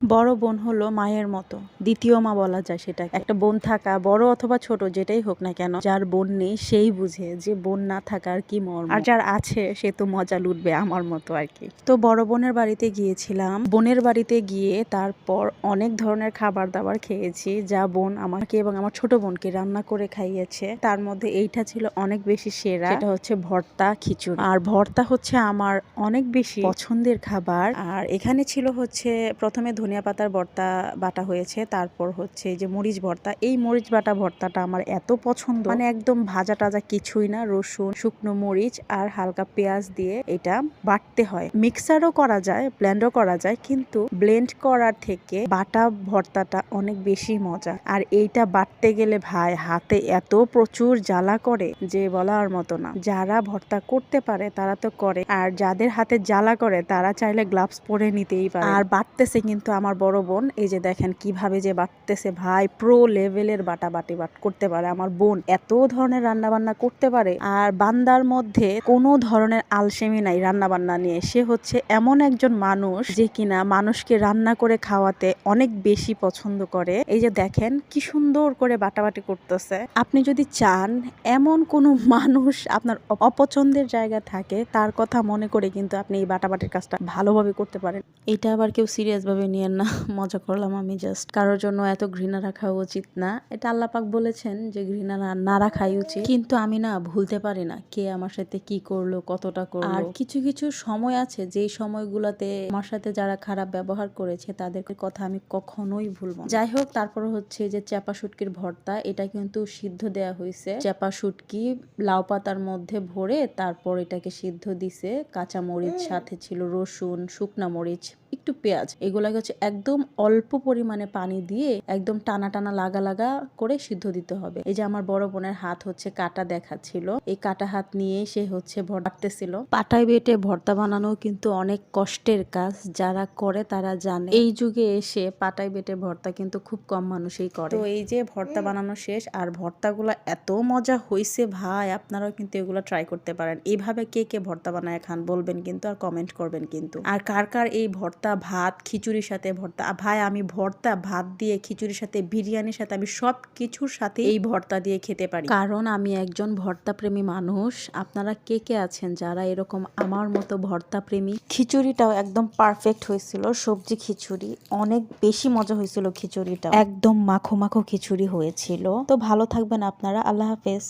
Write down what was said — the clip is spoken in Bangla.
বড় বোন হলো মায়ের মতো, দ্বিতীয় মা বলা যায় সেটা। একটা বোন থাকা, বড় অথবা ছোট যেটাই হোক না কেন, যার বোন নেই সেই বুঝে যে বোন না থাকার কি মর্ম, আর যার আছে সে তো মজা লুটবে আমার মতো আর কি। তো বড় বোনের বাড়িতে গিয়েছিলাম। বোনের বাড়িতে গিয়ে তারপর অনেক ধরনের খাবার দাবার খেয়েছি, যা বোন আমাকে এবং আমার ছোট বোনকে রান্না করে খাইয়েছে। তার মধ্যে এইটা ছিল অনেক বেশি সেরা, সেটা হচ্ছে ভর্তা খিচুড়ি। আর ভর্তা হচ্ছে আমার অনেক বেশি পছন্দের খাবার। আর এখানে ছিল হচ্ছে প্রথমে ধনিয়া পাতার ভর্তা বাটা হয়েছে, তারপর হচ্ছে যে মরিচ ভর্তা। এই মরিচ বাটা ভর্তাটা আমার এত পছন্দ, মানে একদম ভাজা টাজা কিছুই না, রসুন, শুকনো মরিচ আর হালকা পেঁয়াজ দিয়ে এটা বাটতে হয়। মিক্সারও করা যায়, ব্লেন্ডও করা যায়, কিন্তু ব্লেন্ড করার থেকে বাটা ভর্তাটা অনেক বেশি মজা। আর এইটা বাটতে গেলে ভাই হাতে এত প্রচুর জ্বালা করে যে বলার মতো না। যারা ভর্তা করতে পারে তারা তো করে, আর যাদের হাতে জ্বালা করে তারা চাইলে গ্লাভস পরে নিতেই পারে। আর বাটতেছে কিন্তু আমার বড় বোন, এই যে দেখেন কিভাবে যে বাটতেছে ভাই, প্রো লেভেলের বাটাবাটি করতে পারে আমার বোন। এত ধরনের রান্না বান্না করতে পারে, আর বান্দার মধ্যে কোনো ধরনের আলসেমি নাই রান্না বান্না নিয়ে। সে হচ্ছে এমন একজন মানুষ যে কিনা মানুষকে রান্না করে খাওয়াতে অনেক বেশি পছন্দ করে। এই যে দেখেন কি সুন্দর করে বাটাবাটি করতেছে। আপনি যদি চান এমন কোনো মানুষ আপনার অপছন্দের জায়গা থাকে, তার কথা মনে করে কিন্তু আপনি এই বাটাবাটির কাজটা ভালোভাবে করতে পারেন। এটা আবার কেউ সিরিয়াস ভাবে নিয়েন না, মজা করলাম আমি জাস্ট। কারোর জন্য এত ঘৃণা রাখা উচিত না, এটা আল্লাহ পাক বলেছেন যে ঘৃণা না রাখাই উচিত। কিন্তু আমি না ভুলতে পারি না কে আমার সাথে কি করলো, কতটা করলো। আর কিছু কিছু সময় আছে যেই সময়গুলোতে আমার সাথে যারা খারাপ ব্যবহার করেছে তাদের কথা আমি কখনোই ভুলবো না। যাই হোক, তারপর হচ্ছে যে চাপা শুটকির ভর্তা, এটা কিন্তু সিদ্ধ দেয়া হয়েছে। চাপা শুটকি লাউ পাতার মধ্যে ভরে তারপর এটাকে সিদ্ধ দিছে। কাঁচা মরিচ সাথে ছিল, রসুন, শুকনা মরিচ, একটু পেঁয়াজ, এগুলাকে হচ্ছে একদম অল্প পরিমাণে পানি দিয়ে একদম টানা টানা লাগা লাগা করে সিদ্ধ দিতে হবে। এই যে আমার বড় বোনের হাত হচ্ছে কাটা দেখাচ্ছিল, এই কাটা হাত নিয়ে সে হচ্ছে ভর্তাতেছিল। পাটায় বেটে ভর্তা বানানো কিন্তু অনেক কষ্টের কাজ, যারা করে তারা জানে। এই যুগে এসে পাটায় বেটে ভর্তা কিন্তু খুব কম মানুষই করে। তো এই যে ভর্তা বানানো শেষ, আর ভর্তাগুলো এত মজা হইছে ভাই, আপনারাও কিন্তু এগুলো ট্রাই করতে পারেন। এইভাবে কে কে ভর্তা বানায় খান বলবেন কিন্তু, আর কমেন্ট করবেন কিন্তু। আর কার কার এই ভর্তা ভাত খিচুড়ির সাথে ভর্তা, ভাই আমি ভর্তা ভাত দিয়ে, খিচুড়ির সাথে, বিরিয়ানির সাথে, আমি সব কিছুর সাথে এই ভর্তা দিয়ে খেতে পারি, কারণ আমি একজন ভর্তা প্রেমী মানুষ। আপনারা কে কে আছেন যারা এরকম আমার মতো ভর্তা প্রেমী? খিচুড়িটাও একদম পারফেক্ট হয়েছিল, সবজি খিচুড়ি অনেক বেশি মজা হয়েছিল। খিচুড়িটা একদম মাখো মাখো খিচুড়ি হয়েছিল। তো ভালো থাকবেন আপনারা, আল্লাহ হাফেজ।